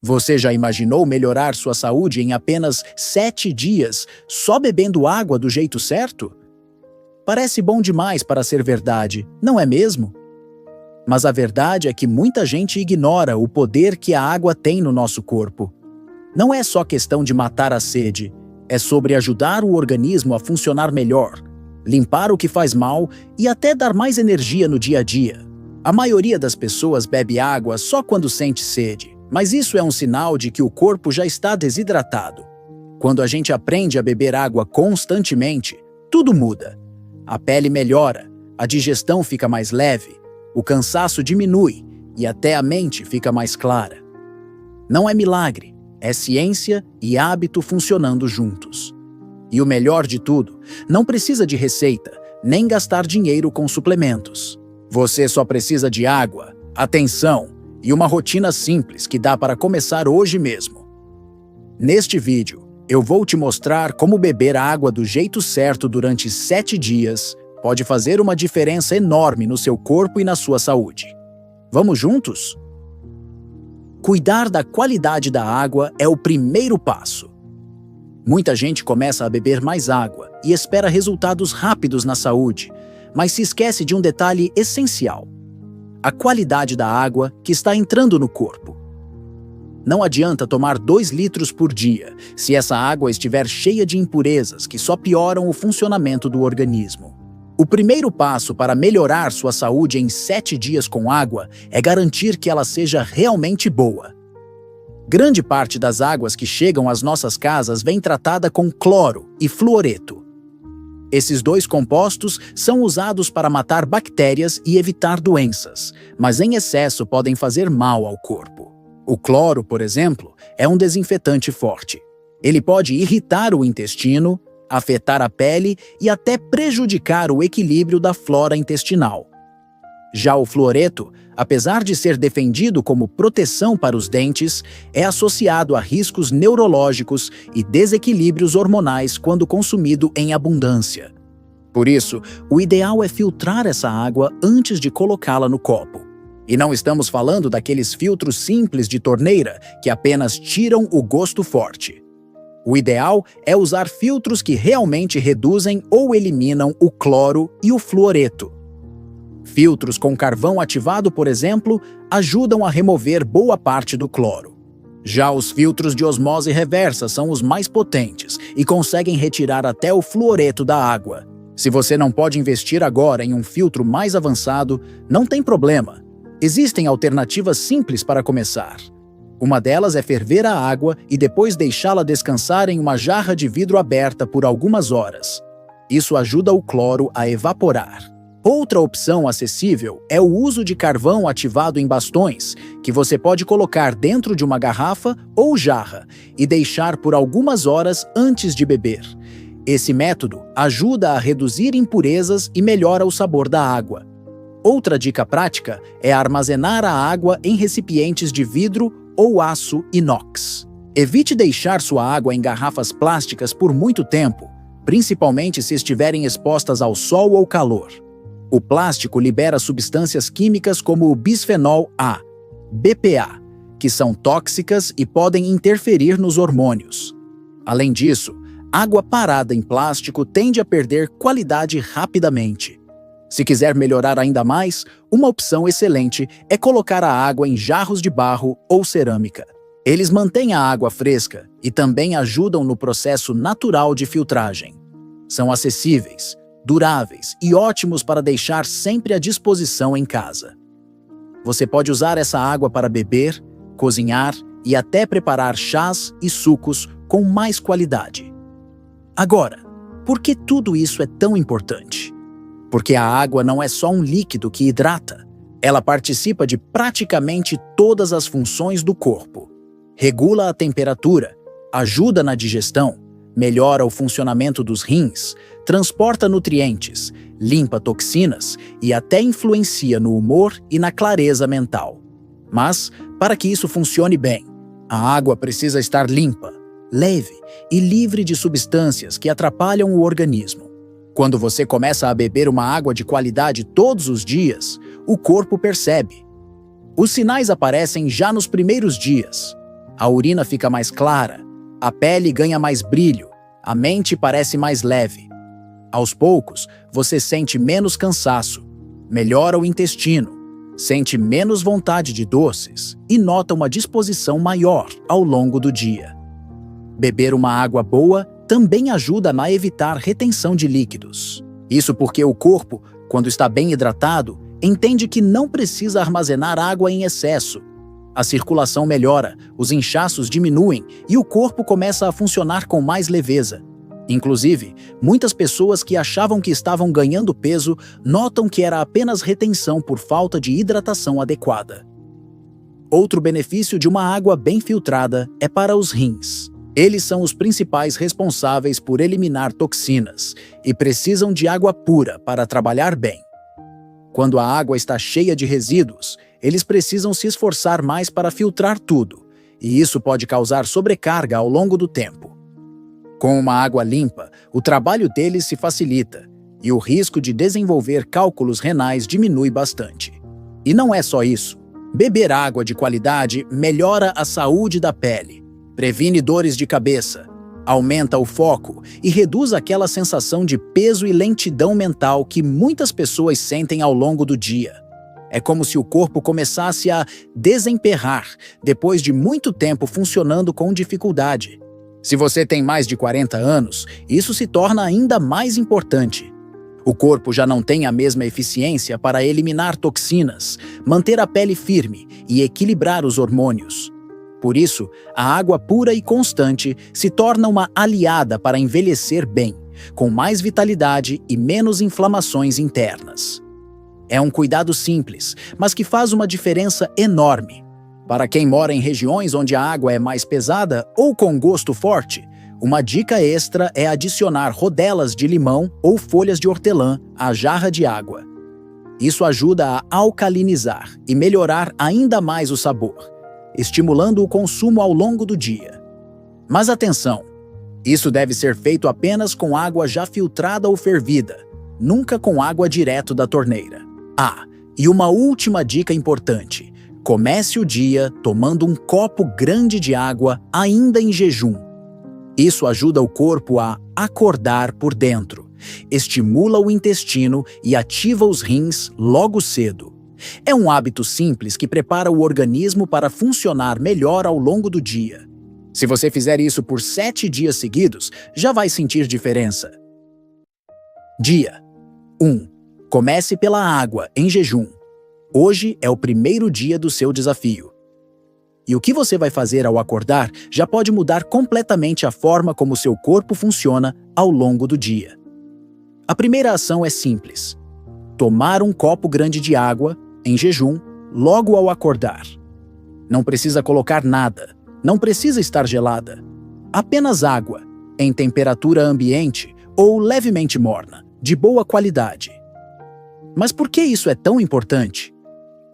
Você já imaginou melhorar sua saúde em apenas 7 dias só bebendo água do jeito certo? Parece bom demais para ser verdade, não é mesmo? Mas a verdade é que muita gente ignora o poder que a água tem no nosso corpo. Não é só questão de matar a sede, é sobre ajudar o organismo a funcionar melhor, limpar o que faz mal e até dar mais energia no dia a dia. A maioria das pessoas bebe água só quando sente sede, mas isso é um sinal de que o corpo já está desidratado. Quando a gente aprende a beber água constantemente, tudo muda. A pele melhora, a digestão fica mais leve, o cansaço diminui e até a mente fica mais clara. Não é milagre, é ciência e hábito funcionando juntos. E o melhor de tudo, não precisa de receita, nem gastar dinheiro com suplementos. Você só precisa de água, atenção e uma rotina simples que dá para começar hoje mesmo. Neste vídeo, eu vou te mostrar como beber água do jeito certo durante 7 dias pode fazer uma diferença enorme no seu corpo e na sua saúde. Vamos juntos? Cuidar da qualidade da água é o primeiro passo. Muita gente começa a beber mais água e espera resultados rápidos na saúde, mas se esquece de um detalhe essencial: a qualidade da água que está entrando no corpo. Não adianta tomar 2 litros por dia se essa água estiver cheia de impurezas que só pioram o funcionamento do organismo. O primeiro passo para melhorar sua saúde em 7 dias com água é garantir que ela seja realmente boa. Grande parte das águas que chegam às nossas casas vem tratada com cloro e fluoreto. Esses 2 compostos são usados para matar bactérias e evitar doenças, mas em excesso podem fazer mal ao corpo. O cloro, por exemplo, é um desinfetante forte. Ele pode irritar o intestino, afetar a pele e até prejudicar o equilíbrio da flora intestinal. Já o fluoreto, apesar de ser defendido como proteção para os dentes, é associado a riscos neurológicos e desequilíbrios hormonais quando consumido em abundância. Por isso, o ideal é filtrar essa água antes de colocá-la no copo. E não estamos falando daqueles filtros simples de torneira que apenas tiram o gosto forte. O ideal é usar filtros que realmente reduzem ou eliminam o cloro e o fluoreto. Filtros com carvão ativado, por exemplo, ajudam a remover boa parte do cloro. Já os filtros de osmose reversa são os mais potentes e conseguem retirar até o fluoreto da água. Se você não pode investir agora em um filtro mais avançado, não tem problema. Existem alternativas simples para começar. Uma delas é ferver a água e depois deixá-la descansar em uma jarra de vidro aberta por algumas horas. Isso ajuda o cloro a evaporar. Outra opção acessível é o uso de carvão ativado em bastões, que você pode colocar dentro de uma garrafa ou jarra e deixar por algumas horas antes de beber. Esse método ajuda a reduzir impurezas e melhora o sabor da água. Outra dica prática é armazenar a água em recipientes de vidro ou aço inox. Evite deixar sua água em garrafas plásticas por muito tempo, principalmente se estiverem expostas ao sol ou calor. O plástico libera substâncias químicas como o bisfenol A, BPA, que são tóxicas e podem interferir nos hormônios. Além disso, água parada em plástico tende a perder qualidade rapidamente. Se quiser melhorar ainda mais, uma opção excelente é colocar a água em jarros de barro ou cerâmica. Eles mantêm a água fresca e também ajudam no processo natural de filtragem. São acessíveis, duráveis e ótimos para deixar sempre à disposição em casa. Você pode usar essa água para beber, cozinhar e até preparar chás e sucos com mais qualidade. Agora, por que tudo isso é tão importante? Porque a água não é só um líquido que hidrata. Ela participa de praticamente todas as funções do corpo. Regula a temperatura, ajuda na digestão, melhora o funcionamento dos rins, transporta nutrientes, limpa toxinas e até influencia no humor e na clareza mental. Mas, para que isso funcione bem, a água precisa estar limpa, leve e livre de substâncias que atrapalham o organismo. Quando você começa a beber uma água de qualidade todos os dias, o corpo percebe. Os sinais aparecem já nos primeiros dias. A urina fica mais clara, a pele ganha mais brilho, a mente parece mais leve. Aos poucos, você sente menos cansaço, melhora o intestino, sente menos vontade de doces e nota uma disposição maior ao longo do dia. Beber uma água boa também ajuda a evitar retenção de líquidos. Isso porque o corpo, quando está bem hidratado, entende que não precisa armazenar água em excesso. A circulação melhora, os inchaços diminuem e o corpo começa a funcionar com mais leveza. Inclusive, muitas pessoas que achavam que estavam ganhando peso notam que era apenas retenção por falta de hidratação adequada. Outro benefício de uma água bem filtrada é para os rins. Eles são os principais responsáveis por eliminar toxinas e precisam de água pura para trabalhar bem. Quando a água está cheia de resíduos, eles precisam se esforçar mais para filtrar tudo, e isso pode causar sobrecarga ao longo do tempo. Com uma água limpa, o trabalho deles se facilita, e o risco de desenvolver cálculos renais diminui bastante. E não é só isso. Beber água de qualidade melhora a saúde da pele, previne dores de cabeça, aumenta o foco e reduz aquela sensação de peso e lentidão mental que muitas pessoas sentem ao longo do dia. É como se o corpo começasse a desemperrar depois de muito tempo funcionando com dificuldade. Se você tem mais de 40 anos, isso se torna ainda mais importante. O corpo já não tem a mesma eficiência para eliminar toxinas, manter a pele firme e equilibrar os hormônios. Por isso, a água pura e constante se torna uma aliada para envelhecer bem, com mais vitalidade e menos inflamações internas. É um cuidado simples, mas que faz uma diferença enorme. Para quem mora em regiões onde a água é mais pesada ou com gosto forte, uma dica extra é adicionar rodelas de limão ou folhas de hortelã à jarra de água. Isso ajuda a alcalinizar e melhorar ainda mais o sabor, estimulando o consumo ao longo do dia. Mas atenção! Isso deve ser feito apenas com água já filtrada ou fervida, nunca com água direto da torneira. E uma última dica importante: comece o dia tomando um copo grande de água ainda em jejum. Isso ajuda o corpo a acordar por dentro, estimula o intestino e ativa os rins logo cedo. É um hábito simples que prepara o organismo para funcionar melhor ao longo do dia. Se você fizer isso por 7 dias seguidos, já vai sentir diferença. Dia 1. Comece pela água, em jejum. Hoje é o primeiro dia do seu desafio. E o que você vai fazer ao acordar já pode mudar completamente a forma como seu corpo funciona ao longo do dia. A primeira ação é simples: tomar um copo grande de água, em jejum, logo ao acordar. Não precisa colocar nada, não precisa estar gelada. Apenas água, em temperatura ambiente ou levemente morna, de boa qualidade. Mas por que isso é tão importante?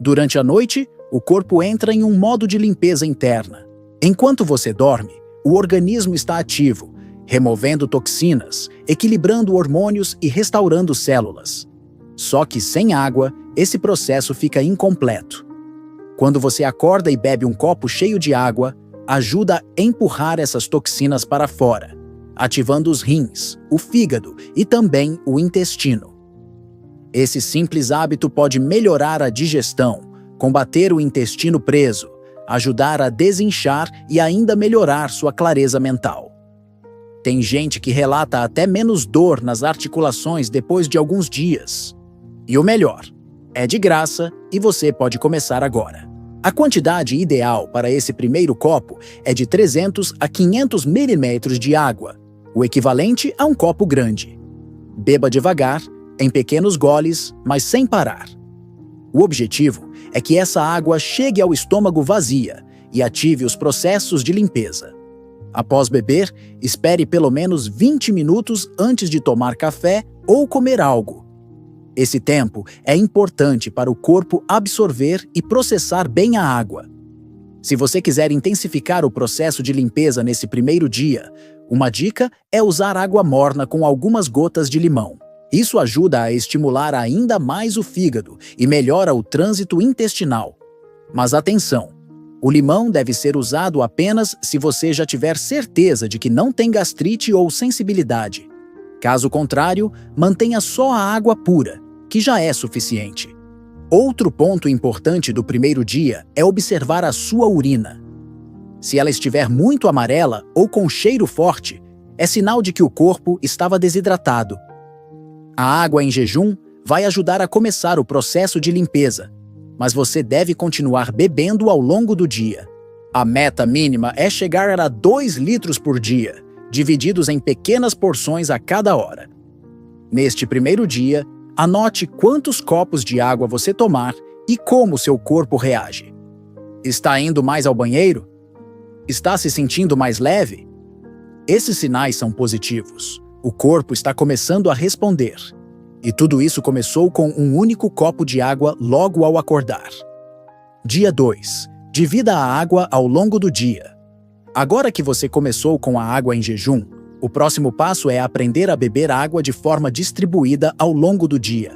Durante a noite, o corpo entra em um modo de limpeza interna. Enquanto você dorme, o organismo está ativo, removendo toxinas, equilibrando hormônios e restaurando células. Só que sem água, esse processo fica incompleto. Quando você acorda e bebe um copo cheio de água, ajuda a empurrar essas toxinas para fora, ativando os rins, o fígado e também o intestino. Esse simples hábito pode melhorar a digestão, combater o intestino preso, ajudar a desinchar e ainda melhorar sua clareza mental. Tem gente que relata até menos dor nas articulações depois de alguns dias. E o melhor, é de graça e você pode começar agora. A quantidade ideal para esse primeiro copo é de 300 a 500 mililitros de água, o equivalente a um copo grande. Beba devagar, em pequenos goles, mas sem parar. O objetivo é que essa água chegue ao estômago vazia e ative os processos de limpeza. Após beber, espere pelo menos 20 minutos antes de tomar café ou comer algo. Esse tempo é importante para o corpo absorver e processar bem a água. Se você quiser intensificar o processo de limpeza nesse primeiro dia, uma dica é usar água morna com algumas gotas de limão. Isso ajuda a estimular ainda mais o fígado e melhora o trânsito intestinal. Mas atenção! O limão deve ser usado apenas se você já tiver certeza de que não tem gastrite ou sensibilidade. Caso contrário, mantenha só a água pura, que já é suficiente. Outro ponto importante do primeiro dia é observar a sua urina. Se ela estiver muito amarela ou com cheiro forte, é sinal de que o corpo estava desidratado. A água em jejum vai ajudar a começar o processo de limpeza, mas você deve continuar bebendo ao longo do dia. A meta mínima é chegar a 2 litros por dia, divididos em pequenas porções a cada hora. Neste primeiro dia, anote quantos copos de água você tomar e como seu corpo reage. Está indo mais ao banheiro? Está se sentindo mais leve? Esses sinais são positivos. O corpo está começando a responder. E tudo isso começou com um único copo de água logo ao acordar. Dia 2. Divida a água ao longo do dia. Agora que você começou com a água em jejum, o próximo passo é aprender a beber água de forma distribuída ao longo do dia.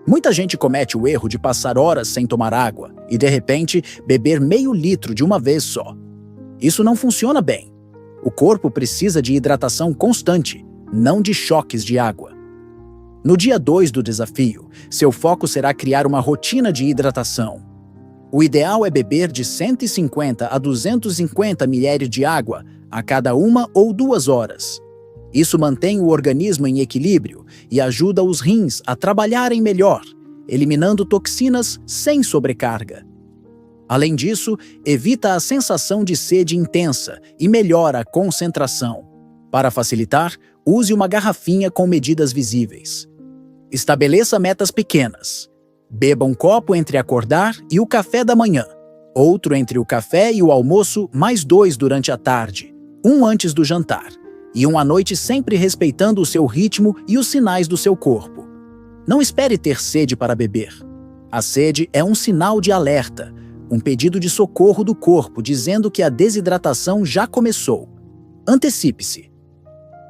Muita gente comete o erro de passar horas sem tomar água e, de repente, beber meio litro de uma vez só. Isso não funciona bem. O corpo precisa de hidratação constante, não de choques de água. No dia 2 do desafio, seu foco será criar uma rotina de hidratação. O ideal é beber de 150 a 250 ml de água a cada 1 ou 2 horas. Isso mantém o organismo em equilíbrio e ajuda os rins a trabalharem melhor, eliminando toxinas sem sobrecarga. Além disso, evita a sensação de sede intensa e melhora a concentração. Para facilitar, use uma garrafinha com medidas visíveis. Estabeleça metas pequenas. Beba um copo entre acordar e o café da manhã, outro entre o café e o almoço, mais 2 durante a tarde, um antes do jantar, e um à noite, sempre respeitando o seu ritmo e os sinais do seu corpo. Não espere ter sede para beber. A sede é um sinal de alerta, um pedido de socorro do corpo dizendo que a desidratação já começou. Antecipe-se.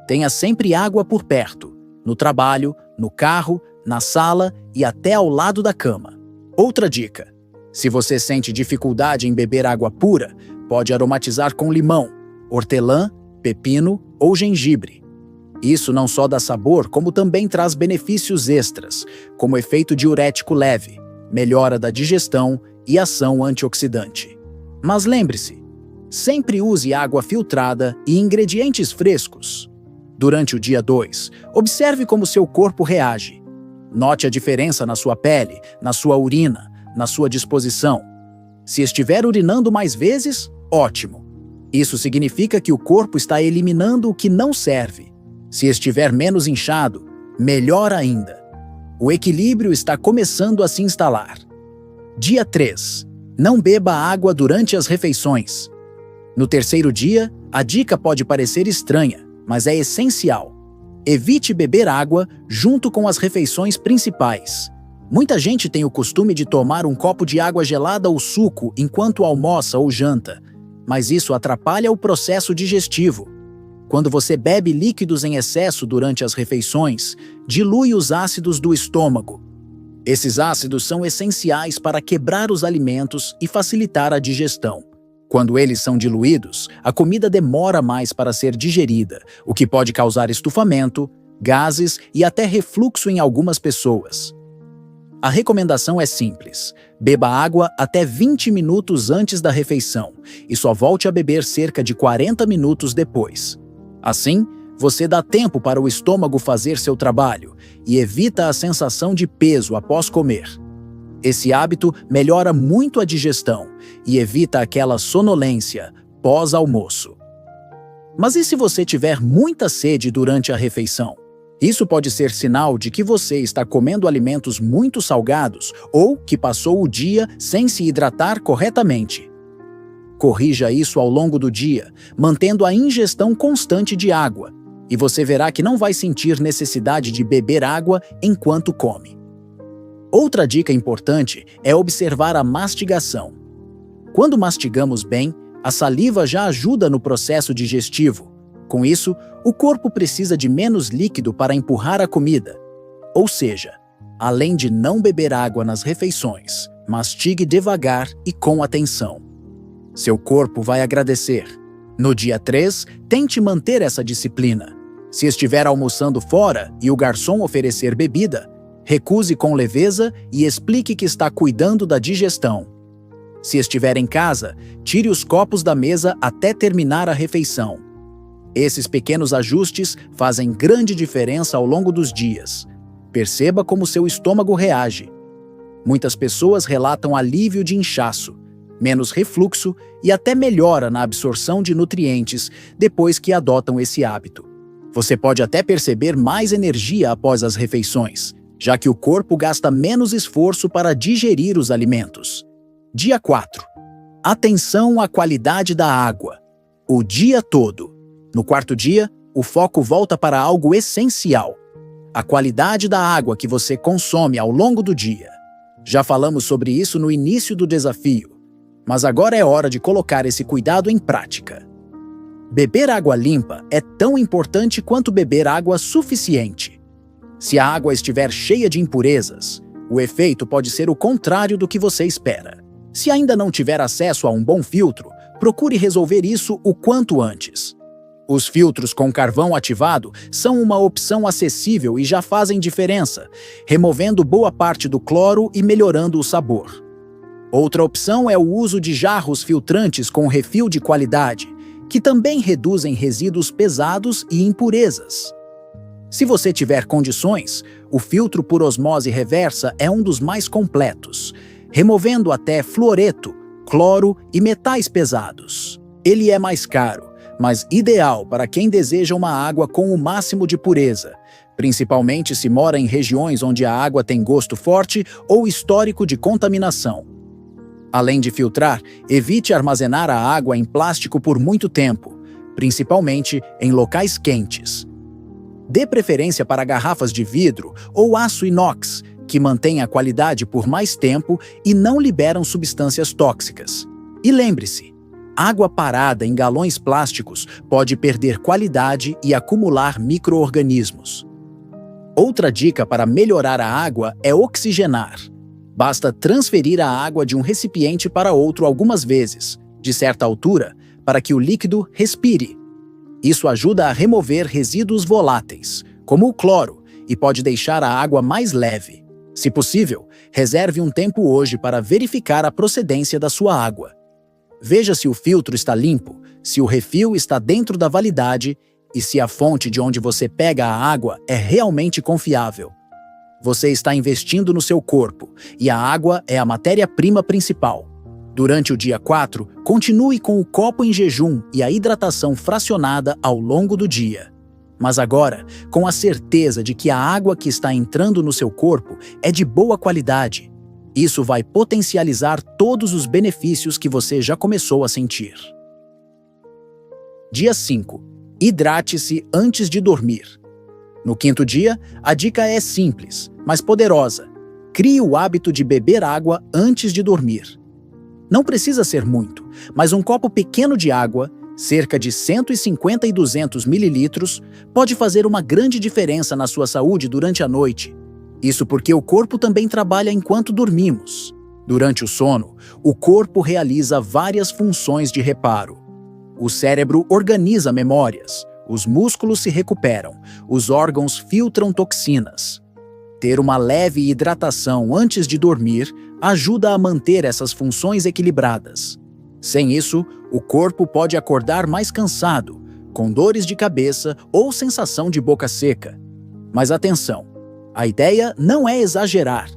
Tenha sempre água por perto, no trabalho, no carro, na sala e até ao lado da cama. Outra dica: se você sente dificuldade em beber água pura, pode aromatizar com limão, hortelã, pepino ou gengibre. Isso não só dá sabor, como também traz benefícios extras, como efeito diurético leve, melhora da digestão e ação antioxidante. Mas lembre-se, sempre use água filtrada e ingredientes frescos. Durante o dia 2, observe como seu corpo reage. Note a diferença na sua pele, na sua urina, na sua disposição. Se estiver urinando mais vezes, ótimo. Isso significa que o corpo está eliminando o que não serve. Se estiver menos inchado, melhor ainda. O equilíbrio está começando a se instalar. Dia 3. Não beba água durante as refeições. No terceiro dia, a dica pode parecer estranha, mas é essencial. Evite beber água junto com as refeições principais. Muita gente tem o costume de tomar um copo de água gelada ou suco enquanto almoça ou janta, mas isso atrapalha o processo digestivo. Quando você bebe líquidos em excesso durante as refeições, dilui os ácidos do estômago. Esses ácidos são essenciais para quebrar os alimentos e facilitar a digestão. Quando eles são diluídos, a comida demora mais para ser digerida, o que pode causar estufamento, gases e até refluxo em algumas pessoas. A recomendação é simples: beba água até 20 minutos antes da refeição e só volte a beber cerca de 40 minutos depois. Assim, você dá tempo para o estômago fazer seu trabalho e evita a sensação de peso após comer. Esse hábito melhora muito a digestão e evita aquela sonolência pós-almoço. Mas e se você tiver muita sede durante a refeição? Isso pode ser sinal de que você está comendo alimentos muito salgados ou que passou o dia sem se hidratar corretamente. Corrija isso ao longo do dia, mantendo a ingestão constante de água, e você verá que não vai sentir necessidade de beber água enquanto come. Outra dica importante é observar a mastigação. Quando mastigamos bem, a saliva já ajuda no processo digestivo. Com isso, o corpo precisa de menos líquido para empurrar a comida. Ou seja, além de não beber água nas refeições, mastigue devagar e com atenção. Seu corpo vai agradecer. No dia 3, tente manter essa disciplina. Se estiver almoçando fora e o garçom oferecer bebida, recuse com leveza e explique que está cuidando da digestão. Se estiver em casa, tire os copos da mesa até terminar a refeição. Esses pequenos ajustes fazem grande diferença ao longo dos dias. Perceba como seu estômago reage. Muitas pessoas relatam alívio de inchaço, menos refluxo e até melhora na absorção de nutrientes depois que adotam esse hábito. Você pode até perceber mais energia após as refeições, já que o corpo gasta menos esforço para digerir os alimentos. Dia 4. Atenção à qualidade da água. O dia todo. No quarto dia, o foco volta para algo essencial: a qualidade da água que você consome ao longo do dia. Já falamos sobre isso no início do desafio, mas agora é hora de colocar esse cuidado em prática. Beber água limpa é tão importante quanto beber água suficiente. Se a água estiver cheia de impurezas, o efeito pode ser o contrário do que você espera. Se ainda não tiver acesso a um bom filtro, procure resolver isso o quanto antes. Os filtros com carvão ativado são uma opção acessível e já fazem diferença, removendo boa parte do cloro e melhorando o sabor. Outra opção é o uso de jarros filtrantes com refil de qualidade, que também reduzem resíduos pesados e impurezas. Se você tiver condições, o filtro por osmose reversa é um dos mais completos, removendo até fluoreto, cloro e metais pesados. Ele é mais caro, mas ideal para quem deseja uma água com o máximo de pureza, principalmente se mora em regiões onde a água tem gosto forte ou histórico de contaminação. Além de filtrar, evite armazenar a água em plástico por muito tempo, principalmente em locais quentes. Dê preferência para garrafas de vidro ou aço inox, que mantêm a qualidade por mais tempo e não liberam substâncias tóxicas. E lembre-se, água parada em galões plásticos pode perder qualidade e acumular micro-organismos. Outra dica para melhorar a água é oxigenar. Basta transferir a água de um recipiente para outro algumas vezes, de certa altura, para que o líquido respire. Isso ajuda a remover resíduos voláteis, como o cloro, e pode deixar a água mais leve. Se possível, reserve um tempo hoje para verificar a procedência da sua água. Veja se o filtro está limpo, se o refil está dentro da validade e se a fonte de onde você pega a água é realmente confiável. Você está investindo no seu corpo e a água é a matéria-prima principal. Durante o dia 4, continue com o copo em jejum e a hidratação fracionada ao longo do dia. Mas agora, com a certeza de que a água que está entrando no seu corpo é de boa qualidade. Isso vai potencializar todos os benefícios que você já começou a sentir. Dia 5. Hidrate-se antes de dormir. No quinto dia, a dica é simples, mas poderosa. Crie o hábito de beber água antes de dormir. Não precisa ser muito, mas um copo pequeno de água, cerca de 150 e 200 mililitros, pode fazer uma grande diferença na sua saúde durante a noite. Isso porque o corpo também trabalha enquanto dormimos. Durante o sono, o corpo realiza várias funções de reparo. O cérebro organiza memórias, os músculos se recuperam, os órgãos filtram toxinas. Ter uma leve hidratação antes de dormir ajuda a manter essas funções equilibradas. Sem isso, o corpo pode acordar mais cansado, com dores de cabeça ou sensação de boca seca. Mas atenção, a ideia não é exagerar.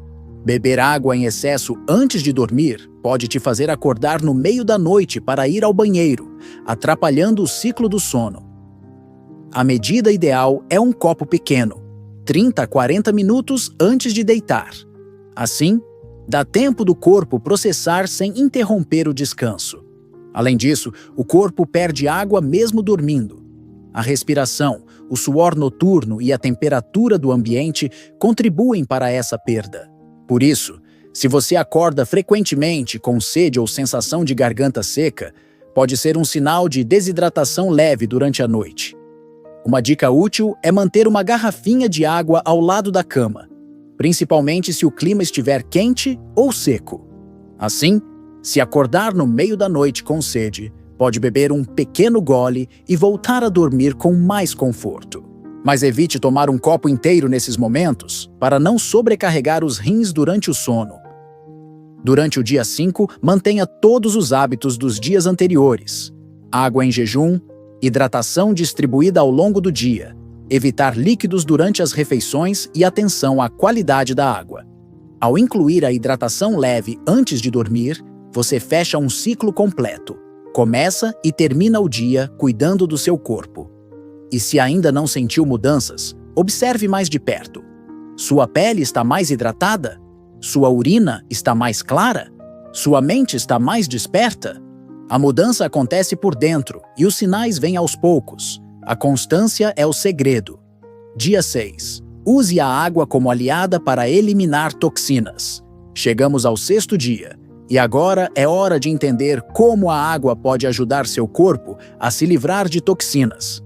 Beber água em excesso antes de dormir pode te fazer acordar no meio da noite para ir ao banheiro, atrapalhando o ciclo do sono. A medida ideal é um copo pequeno, 30 a 40 minutos antes de deitar. Assim, dá tempo do corpo processar sem interromper o descanso. Além disso, o corpo perde água mesmo dormindo. A respiração, o suor noturno e a temperatura do ambiente contribuem para essa perda. Por isso, se você acorda frequentemente com sede ou sensação de garganta seca, pode ser um sinal de desidratação leve durante a noite. Uma dica útil é manter uma garrafinha de água ao lado da cama, principalmente se o clima estiver quente ou seco. Assim, Se acordar no meio da noite com sede, pode beber um pequeno gole e voltar a dormir com mais conforto. Mas evite tomar um copo inteiro nesses momentos para não sobrecarregar os rins durante o sono. Durante o dia 5, mantenha todos os hábitos dos dias anteriores: água em jejum, hidratação distribuída ao longo do dia, evitar líquidos durante as refeições e atenção à qualidade da água. Ao incluir a hidratação leve antes de dormir, você fecha um ciclo completo. Começa e termina o dia cuidando do seu corpo. E se ainda não sentiu mudanças, observe mais de perto. Sua pele está mais hidratada? Sua urina está mais clara? Sua mente está mais desperta? A mudança acontece por dentro e os sinais vêm aos poucos. A constância é o segredo. Dia 6. Use a água como aliada para eliminar toxinas. Chegamos ao 6º dia. E agora é hora de entender como a água pode ajudar seu corpo a se livrar de toxinas.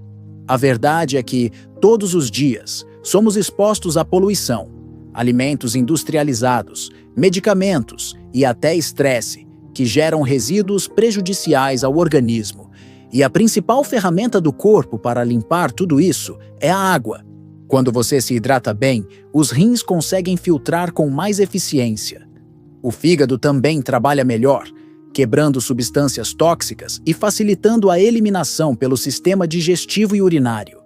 A verdade é que, todos os dias, somos expostos à poluição, alimentos industrializados, medicamentos e até estresse, que geram resíduos prejudiciais ao organismo. E a principal ferramenta do corpo para limpar tudo isso é a água. Quando você se hidrata bem, os rins conseguem filtrar com mais eficiência. O fígado também trabalha melhor, quebrando substâncias tóxicas e facilitando a eliminação pelo sistema digestivo e urinário.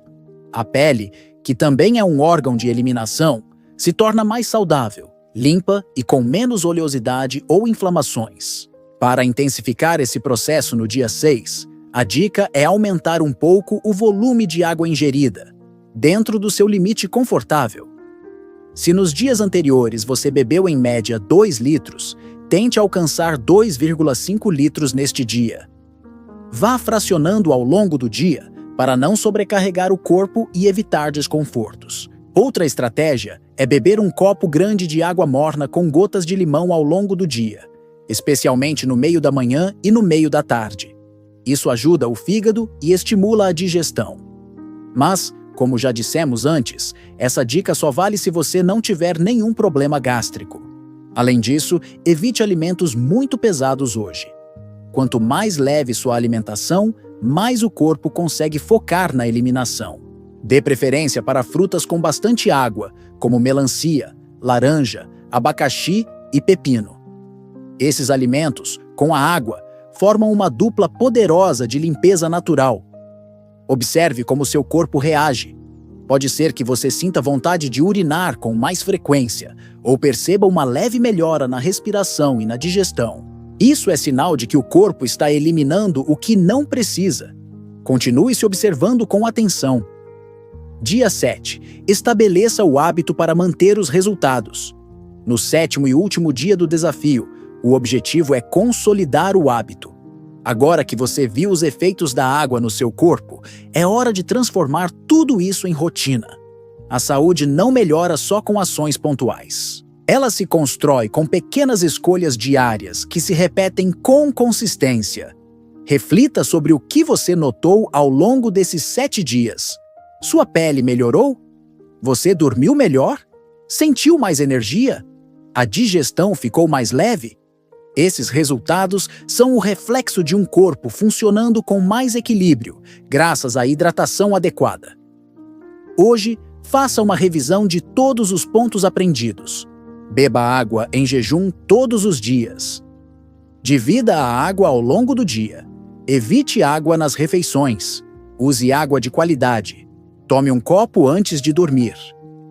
A pele, que também é um órgão de eliminação, se torna mais saudável, limpa e com menos oleosidade ou inflamações. Para intensificar esse processo no dia 6, a dica é aumentar um pouco o volume de água ingerida, dentro do seu limite confortável. Se nos dias anteriores você bebeu em média 2 litros, tente alcançar 2,5 litros neste dia. Vá fracionando ao longo do dia para não sobrecarregar o corpo e evitar desconfortos. Outra estratégia é beber um copo grande de água morna com gotas de limão ao longo do dia, especialmente no meio da manhã e no meio da tarde. Isso ajuda o fígado e estimula a digestão. Mas, como já dissemos antes, essa dica só vale se você não tiver nenhum problema gástrico. Além disso, evite alimentos muito pesados hoje. Quanto mais leve sua alimentação, mais o corpo consegue focar na eliminação. Dê preferência para frutas com bastante água, como melancia, laranja, abacaxi e pepino. Esses alimentos, com a água, formam uma dupla poderosa de limpeza natural. Observe como seu corpo reage. Pode ser que você sinta vontade de urinar com mais frequência ou perceba uma leve melhora na respiração e na digestão. Isso é sinal de que o corpo está eliminando o que não precisa. Continue se observando com atenção. Dia 7. Estabeleça o hábito para manter os resultados. No 7º e último dia do desafio, o objetivo é consolidar o hábito. Agora que você viu os efeitos da água no seu corpo, é hora de transformar tudo isso em rotina. A saúde não melhora só com ações pontuais. Ela se constrói com pequenas escolhas diárias que se repetem com consistência. Reflita sobre o que você notou ao longo desses 7 dias. Sua pele melhorou? Você dormiu melhor? Sentiu mais energia? A digestão ficou mais leve? Esses resultados são o reflexo de um corpo funcionando com mais equilíbrio, graças à hidratação adequada. Hoje, faça uma revisão de todos os pontos aprendidos. Beba água em jejum todos os dias. Divida a água ao longo do dia. Evite água nas refeições. Use água de qualidade. Tome um copo antes de dormir.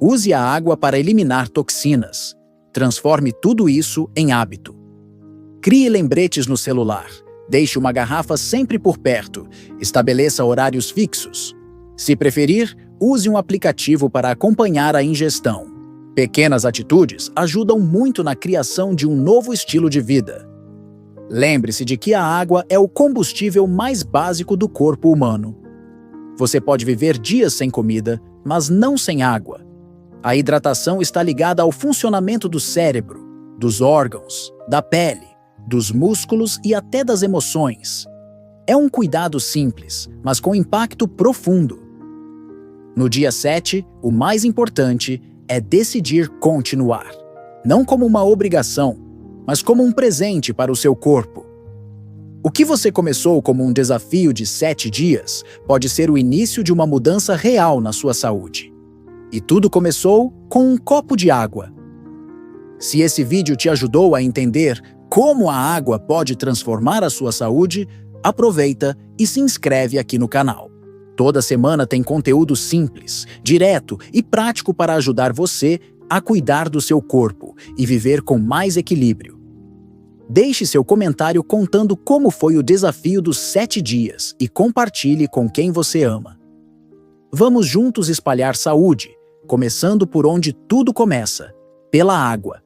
Use a água para eliminar toxinas. Transforme tudo isso em hábito. Crie lembretes no celular. Deixe uma garrafa sempre por perto. Estabeleça horários fixos. Se preferir, use um aplicativo para acompanhar a ingestão. Pequenas atitudes ajudam muito na criação de um novo estilo de vida. Lembre-se de que a água é o combustível mais básico do corpo humano. Você pode viver dias sem comida, mas não sem água. A hidratação está ligada ao funcionamento do cérebro, dos órgãos, da pele, dos músculos e até das emoções. É um cuidado simples, mas com impacto profundo. No dia 7, o mais importante é decidir continuar. Não como uma obrigação, mas como um presente para o seu corpo. O que você começou como um desafio de 7 dias pode ser o início de uma mudança real na sua saúde. E tudo começou com um copo de água. Se esse vídeo te ajudou a entender como a água pode transformar a sua saúde, aproveita e se inscreve aqui no canal. Toda semana tem conteúdo simples, direto e prático para ajudar você a cuidar do seu corpo e viver com mais equilíbrio. Deixe seu comentário contando como foi o desafio dos 7 dias e compartilhe com quem você ama. Vamos juntos espalhar saúde, começando por onde tudo começa, pela água.